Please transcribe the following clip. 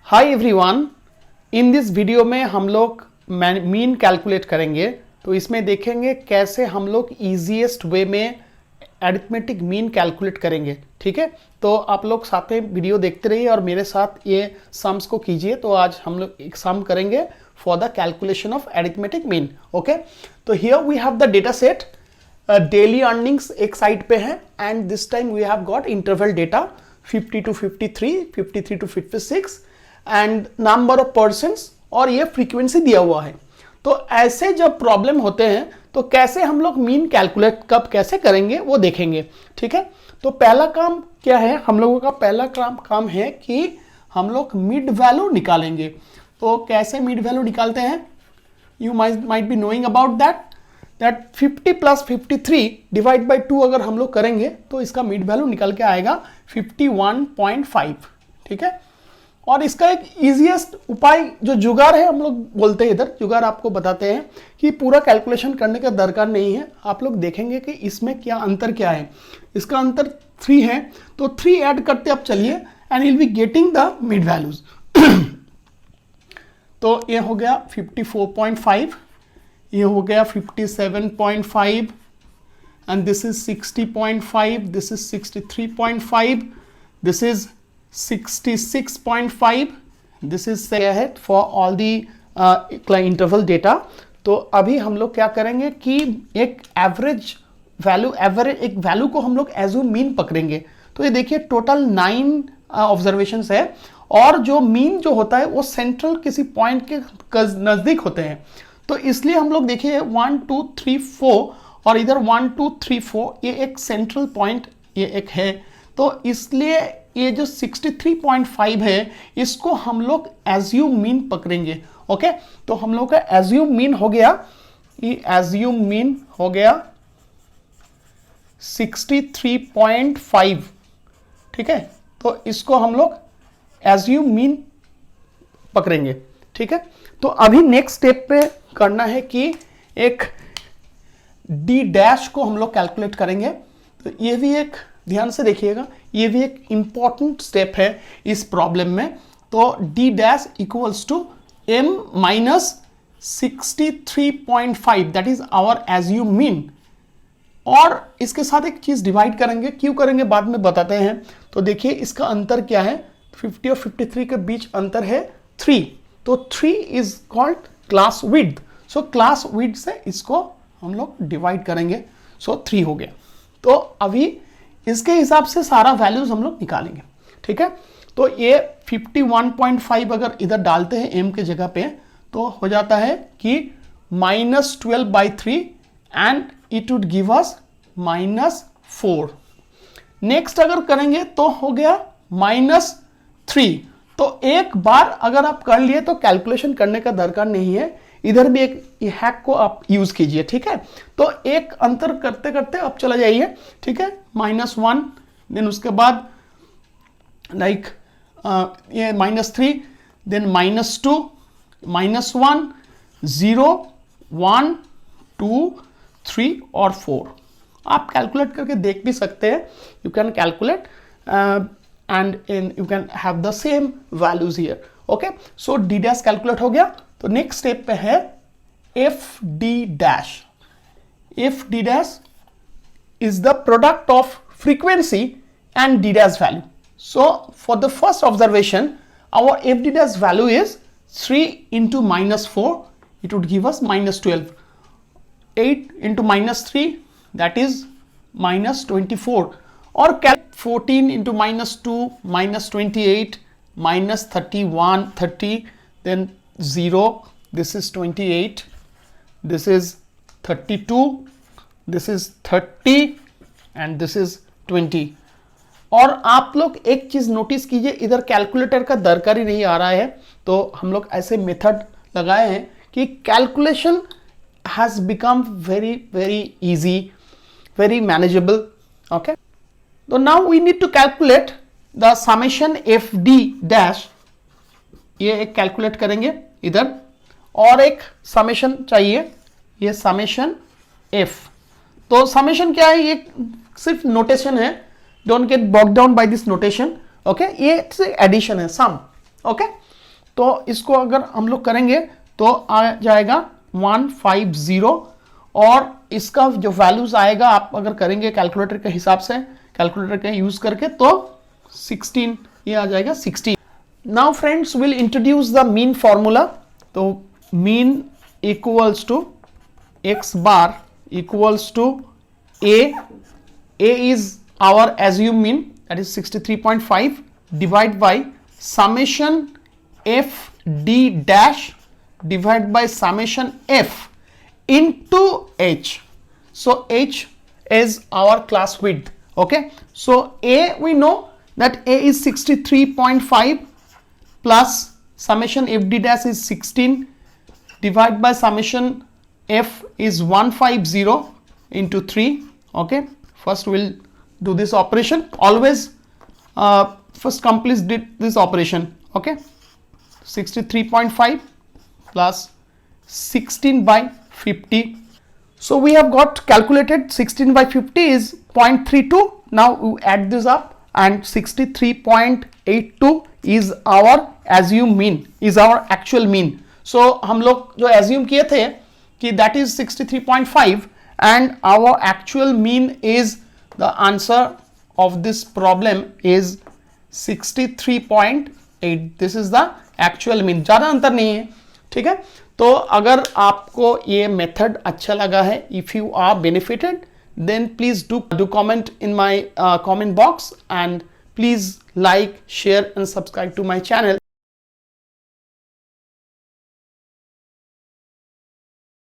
Hi everyone, in this video में हम लोग मीन कैलकुलेट करेंगे। तो इसमें देखेंगे कैसे हम लोग ईजीएस्ट वे में अरिथमेटिक मीन कैलकुलेट करेंगे। ठीक है, तो आप लोग साथ में वीडियो देखते रहिए और मेरे साथ ये सम्स को कीजिए। तो आज हम लोग एक सम करेंगे for the calculation of arithmetic mean. Okay, तो here we have the data set. Daily earnings एक साइड पे है and this time we have got interval data 50 to 53, 53 to 56 and number of persons और ये frequency दिया हुआ है। तो ऐसे जब प्रॉब्लम होते हैं तो कैसे हम लोग मीन कैलकुलेट कब कैसे करेंगे वो देखेंगे। ठीक है, तो पहला काम क्या है, हम लोगों का पहला काम है कि हम लोग मिड वैल्यू निकालेंगे। तो कैसे मिड वैल्यू निकालते हैं, you might be knowing about that 50 plus 53 divide by 2 अगर हम लोग करेंगे तो इसका मिड वैल्यू निकल के आएगा 51.5। ठीक है, और इसका एक इजीएस्ट उपाय जो जुगाड़ है, हम लोग बोलते हैं इधर जुगाड़, आपको बताते हैं कि पूरा कैलकुलेशन करने का दरकार नहीं है। आप लोग देखेंगे कि इसमें क्या अंतर क्या है। इसका अंतर 3 है, तो 3 ऐड करते अब चलिए and will be getting the mid values. तो ये हो गया 54.5, ये हो गया 57.5 and this is 60.5, this is 63.5, this is 66.5, this is है for all the interval data. तो अभी हम लोग क्या करेंगे कि एक एवरेज वैल्यू एक वैल्यू को हम लोग एज्यूम मीन पकड़ेंगे। तो ये देखिए टोटल 9 ऑब्जर्वेशंस है और जो मीन जो होता है वो सेंट्रल किसी पॉइंट के नजदीक होते हैं। तो इसलिए हम लोग देखिए 1 2 3 4 और इधर 1 2 3 4 ये एक सेंट्रल पॉइंट ये एक है। तो इसलिए ये जो 63.5 है इसको हम लोग एज्यूम मीन पकड़ेंगे। ओके, तो हम लोग का एज्यूम मीन हो गया, ये एज्यूम मीन हो गया 63.5। ठीक है, तो इसको हम लोग एज्यूम मीन पकड़ेंगे। ठीक है, तो अभी नेक्स्ट स्टेप पे करना है कि एक डी डैश को हम लोग कैलकुलेट करेंगे। तो ये भी एक ध्यान से देखिएगा, ये भी एक इंपॉर्टेंट स्टेप है इस प्रॉब्लम में। तो D dash equals to m minus 63.5 that is our assumed mean. और इसके साथ एक चीज डिवाइड करेंगे, क्यों करेंगे बाद में बताते हैं। तो देखिए इसका अंतर क्या है, 50 और 53 के बीच अंतर है 3। तो 3 is called class width. So class width से इसको हम लोग डिवाइड करेंगे। सो 3 हो गया। तो अभी इसके हिसाब से सारा वैल्यूज हम लोग निकालेंगे। ठीक है, तो ये 51.5 अगर इधर डालते हैं m के जगह पे तो हो जाता है कि -12/3 and it would give us -4। Next अगर करेंगे तो हो गया -3। तो एक बार अगर आप कर लिए तो कैलकुलेशन करने का दरकार नहीं है, इधर भी एक हैक को आप यूज कीजिए। ठीक है, तो एक अंतर करते करते आप चला जाइए। ठीक है, -1 देन उसके बाद लाइक ये -3 देन -2 -1 0 1 2 3 और 4। आप कैलकुलेट करके देख भी सकते हैं। You can calculate and you can have the same values here. Okay, so D dash calculate हो गया। तो नेक्स्ट स्टेप पे है F D dash. F D dash is the product of frequency and D dash value. So for the first observation our F D dash value is 3 into -4, it would give us -12. 8 into -3 that is -24, or 14 into -2 -28 -31 30 then 0, this is 28, this is 32, this is 30 and this is 20। और आप लोग एक चीज notice कीजिए, इधर calculator का दरकार ही नहीं आ रहा है। तो हम लोग ऐसे मेथड लगाए हैं कि calculation has become very very easy, very manageable. Okay, तो now we need to calculate the summation f D dash. ये एक कैलकुलेट करेंगे इधर, और एक समेशन चाहिए, ये समेशन एफ। तो समेशन क्या है, ये सिर्फ नोटेशन है, don't get bogged down by this notation. Okay, ये एडिशन है, सम। ओके, तो इसको अगर हम लोग करेंगे तो आ जाएगा 150 और इसका जो वैल्यूज आएगा आप अगर करेंगे कैलकुलेटर के हिसाब से, कैलकुलेटर का यूज करके, तो 16 ये आ जाएगा 16। Now friends will introduce the mean formula. तो mean equals to x bar equals to a is our assumed mean, that is 63.5, divide by summation f d dash divided by summation f into h. So h is our class width. Okay, so a we know that a is 63.5 plus summation f d dash is 16 divided by summation f is 150 into 3. Okay, first we'll do this operation. Always first complete this operation. Okay, 63.5 plus 16 by 50. So we have got calculated 16 by 50 is 0.32. Now we add this up and 63.82 is our assumed mean, is our actual mean. So हम लोग जो assume किए थे कि that is 63.5 and our actual mean is, the answer of this problem is 63.8. This is the actual mean. ज़्यादा अंतर नहीं है, ठीक है। तो अगर आपको ये मेथड अच्छा लगा है, if you are benefited, then please do comment in my comment box and please like, share and subscribe to my channel.